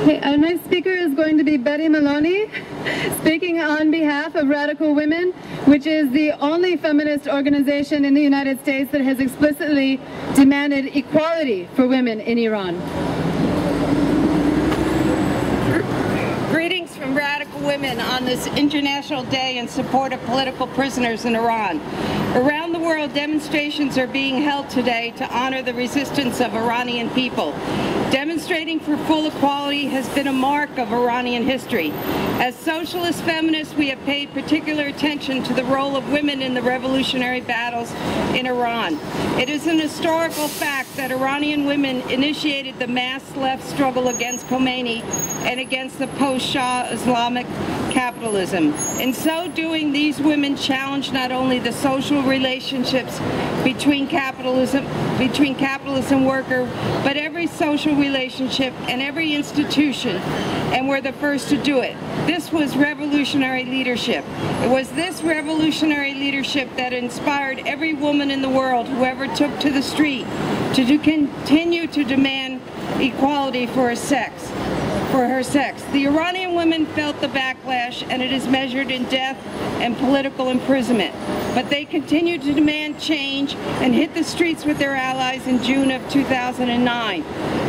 Okay, our next speaker is going to be Betty Maloney, speaking on behalf of Radical Women, which is the only feminist organization in the United States that has explicitly demanded equality for women in Iran. Greetings from Radical Women on this International Day in support of political prisoners in Iran. Around the world, demonstrations are being held today to honor the resistance of Iranian people. Demonstrating for full equality has been a mark of Iranian history. As socialist feminists, we have paid particular attention to the role of women in the revolutionary battles in Iran. It is an historical fact that Iranian women initiated the mass left struggle against Khomeini and against the post-Shah Islamic capitalism. In so doing, these women challenged not only the social relationships between capitalism worker, but every social relationship and every institution, and were the first to do it. This was revolutionary leadership. It was this revolutionary leadership that inspired every woman in the world who ever took to the street to continue to demand equality for her sex. The Iranian women felt the backlash, and it is measured in death and political imprisonment. But they continued to demand change and hit the streets with their allies in June of 2009.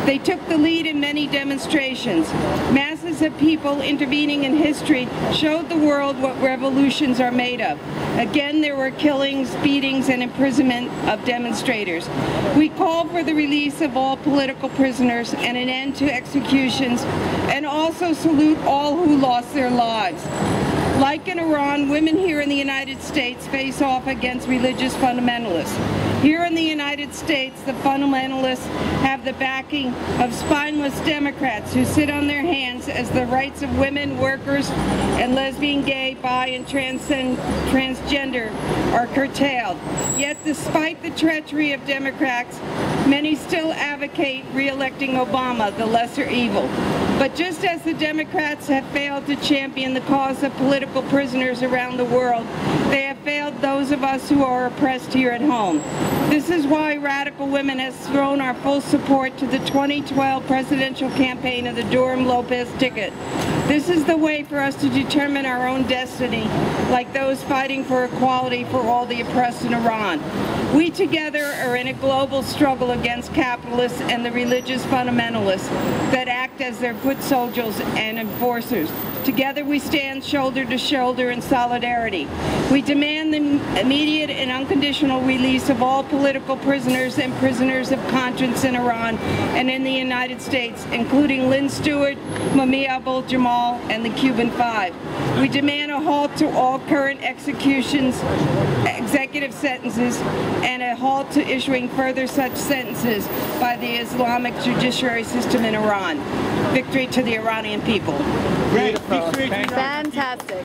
They took the lead in many demonstrations. Masses of people intervening in history showed the world what revolutions are made of. Again, there were killings, beatings, and imprisonment of demonstrators. We call for the release of all political prisoners and an end to executions, and also salute all who lost their lives. Like in Iran, women here in the United States face off against religious fundamentalists. Here in the United States, the fundamentalists have the backing of spineless Democrats who sit on their hands as the rights of women, workers, and lesbian, gay, bi, and transgender are curtailed. Yet, despite the treachery of Democrats, many still advocate re-electing Obama, the lesser evil. But just as the Democrats have failed to champion the cause of political prisoners around the world, they have failed those of us who are oppressed here at home. This is why Radical Women has thrown our full support to the 2012 presidential campaign of the Durham-Lopez ticket. This is the way for us to determine our own destiny, like those fighting for equality for all the oppressed in Iran. We together are in a global struggle against capitalists and the religious fundamentalists that act as their foot soldiers and enforcers. Together we stand shoulder to shoulder in solidarity. We demand the immediate and unconditional release of all political prisoners and prisoners of conscience in Iran and in the United States, including Lynn Stewart, Mumia Abu-Jamal, and the Cuban Five. We demand a halt to all current executions, executive sentences, and a halt to issuing further such sentences by the Islamic judiciary system in Iran. Victory to the Iranian people. Fantastic.